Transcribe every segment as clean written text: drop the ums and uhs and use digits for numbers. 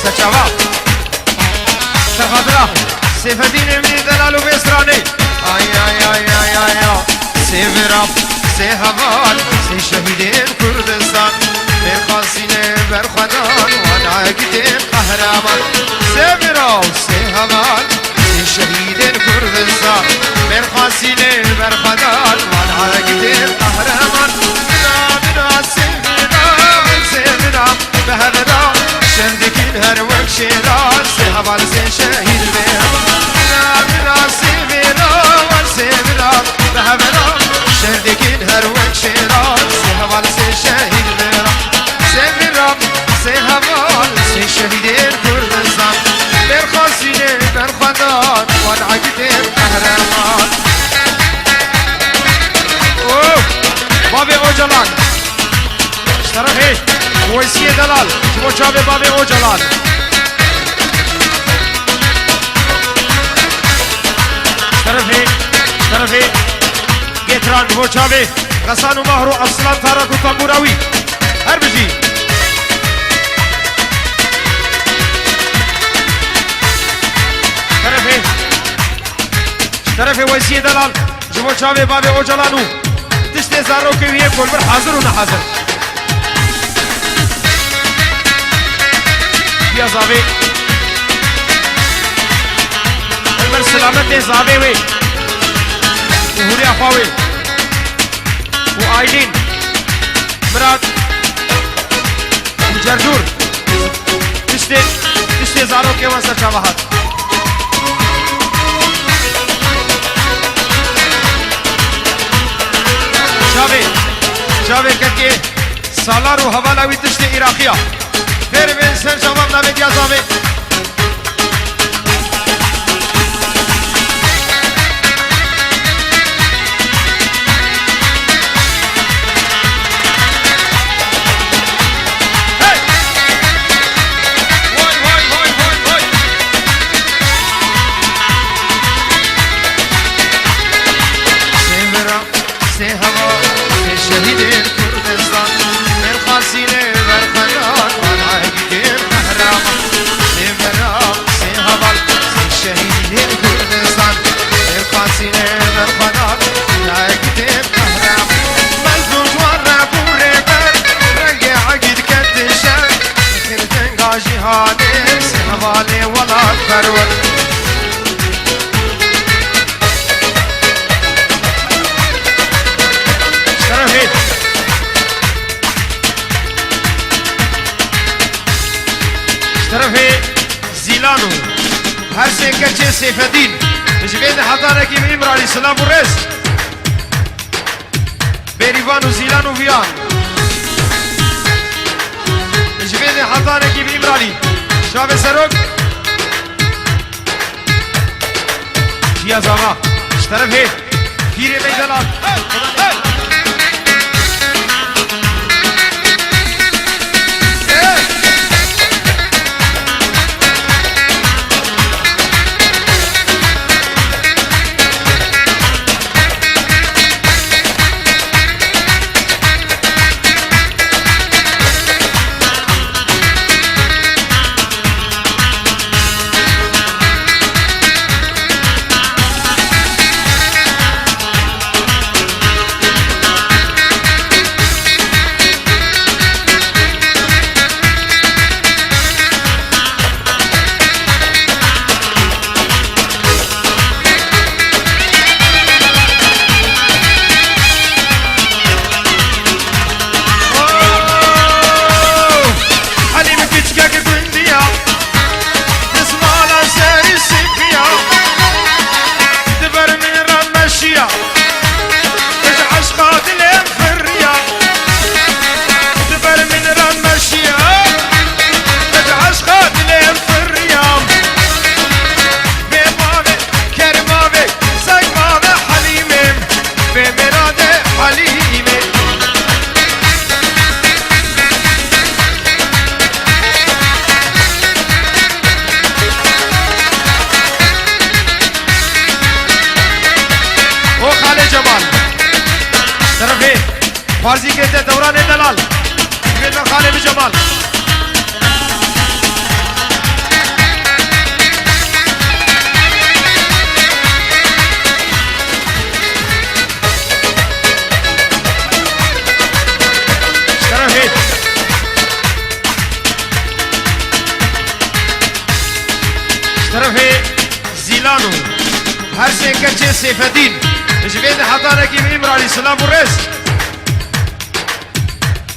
سچاوا تخاطرا سيف الدين ابن دلال وبيسراني آي آي آي آي آي سيف رب سيف هوال سي شهيدين كردستان برخاسين برخدان وانا قديم قهرمان سيف رب سيف هوال سي شهيدين كردستان برخاسين برخدان وانا قديم قهرمان سيفنا بهذا شندك الهر وكشيران سيهبال سي شهيد بيها سيفنا سيفنا بهذا شندك الهر وكشيران سيهبال سي شهيد بيها سيفنا سيهبال سي شهيدين كردستان برخاسين برخدان والعقدين قهرمان بابي اوجلان طرفي ويسي دلال شبو شابي بابي اوجلان طرفي جيتران شبو شابي غسان ومهرو اصلا تارك وطنبوراوي هر بجي طرفي ويسي دلال شبو شابي بابي اوجلانو تشتي زارو كويه كل بر حاضر ونا حاضر يا زاوي المر سلامت زاوي وي هوري افاوي وايدين مراد جرجور تشتي زارو كيما سچاوهات جاوه کرके سالارو حوالا وی تشت عراقیہ پھر میں سر جواب نامے دیا جاوے هر سنگرچه سیف الدین جبید حضاره کی امرالی سلام و رز بریوان و زیلان و ویان جبید حضاره کی امرالی شاب سروک جیا زاما اس طرف ہے ہیرے میدلان فارزی کہتے دوران دلال خالد جمال بردو هر سنکر چه سیفدین جبید حضانه کی امرالی سلام و رس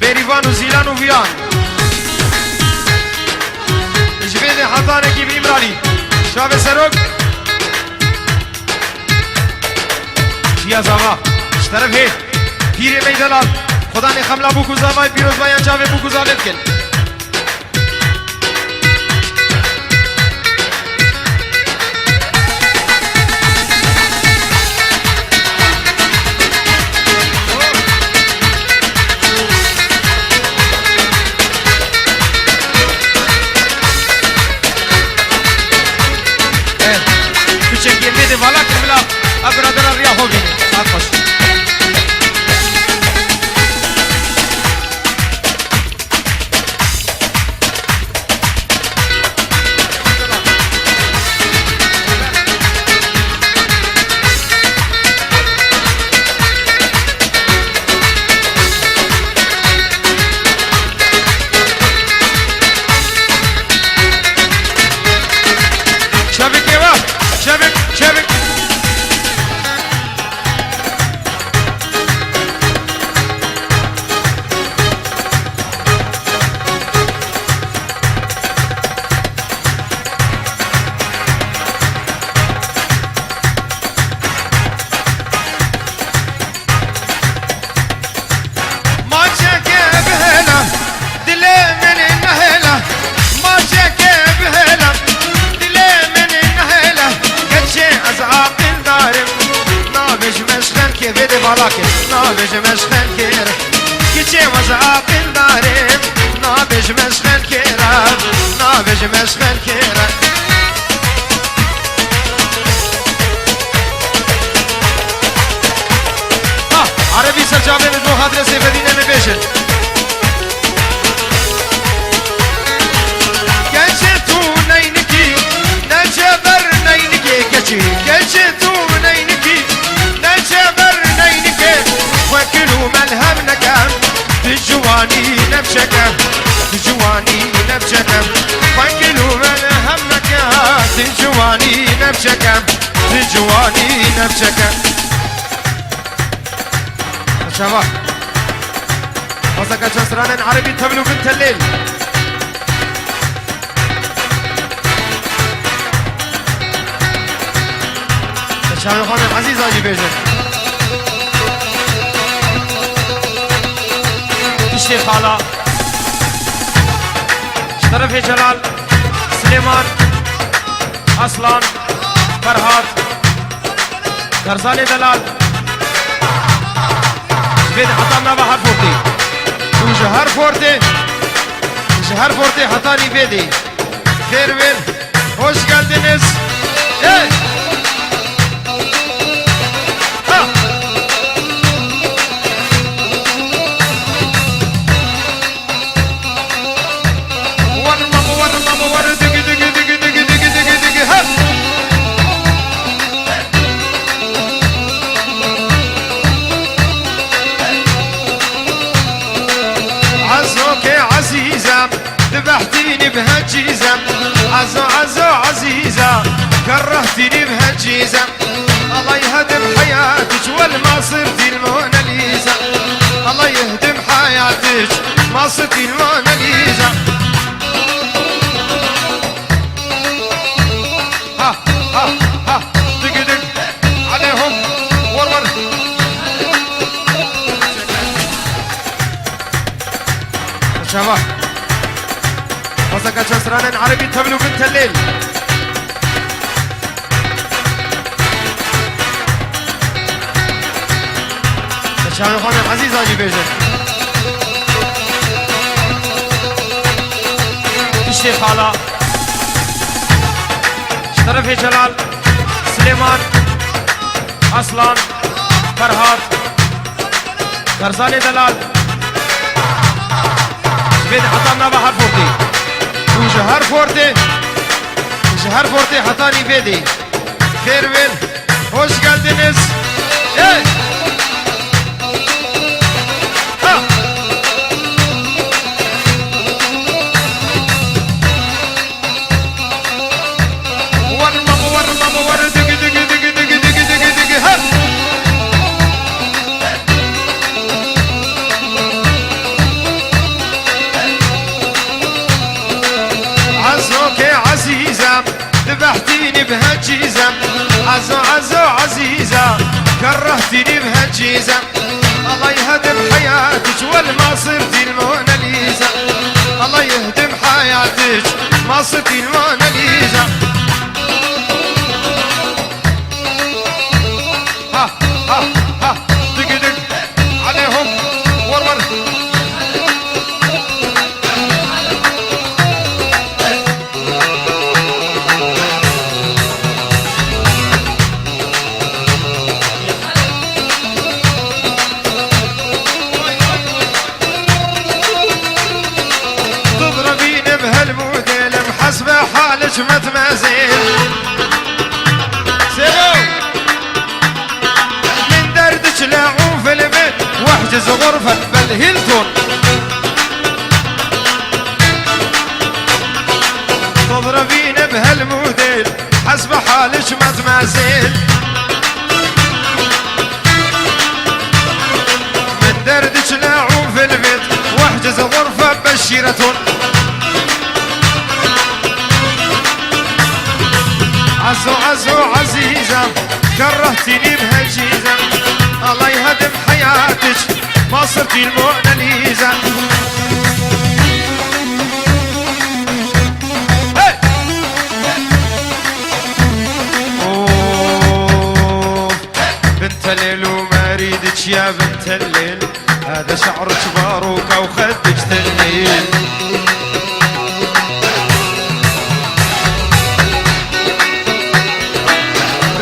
بریوان و زیلان و ویان جبید حضانه کی امرالی شاب سروک شیاز آقا اشترف هید پیر میدلال خدا نے خملہ بو زامای پیروز بایان چاوے بو زالت کن küçük yemeği valla kımla abradar araya hobi saat başı Çevik. نابج مسخن كير كيتشي وزعاقل دارم نابج مسخن كير نابج مسخن كير عربي سجابي من مخاطرة سيفدين مبيشن كيتشتو نينكي نجبر نينكي كيتشتو نينكي نجبر وكلوا ملهم نكام تجواني نبشكة تجواني نبشكة وكلوا ملهم نكام تجواني نبشكة تجواني نبشكة شباب وصلك جسران عربي تبلو بنت الليل شباب خانم عزيز آجي بيجن الشيخ علاء شرف جلال سليمان أصلان فرهاد غرزالي دلال جبين حطامنا بحر فورتي وجهر فورتي جهر فورتي حطاني بيدي خير وين hoş geldiniz hey ذبحتيني بهالجيزة عزو عزو عزيزة كرهتيني بهالجيزة الله يهدم حياتك والما صرتي الموناليزا الله يهدم حياتك ما صرتي الموناليزا ها ها ها دق دق عليهم ورور شباب وصلك جسران عربي تبلو بنت الليل شاهد خانم عزيز آجي بيجن الشيخ علاء شرف جلال سليمان أصلان فرهاد غرزالي دلال جبين حطامنا بحر فورتي وجهر فورتي حطاني بيدي خير وين hoş geldiniz hey ورمم ورمم ورد ليزا الله يهدم حياتك والما صرتي الموناليزا الله يهدم حياتك ما صرتي الموناليزا ها ها ها دق دق عليهم ورور حسب حالك ما تمازين سيبو من دردك لاعون في البيت واحجز غرفة بالهيلتون تضربين بهالموديل حسب حالك ما تمازين من دردك لاعون في البيت واحجز غرفة بالشيراتون عزو عزو عزيزة كرهتني بهالجيزة الله يهدم حياتك ما صرتي الموناليزا بنت الليل وما اريدك يا بنت الليل هذا شعرك باروكة وخدك تنميل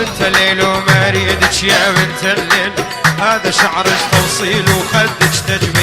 بنت الليل وما اريدك يا بنت الليل هذا شعرك توصيل وخدك تجميل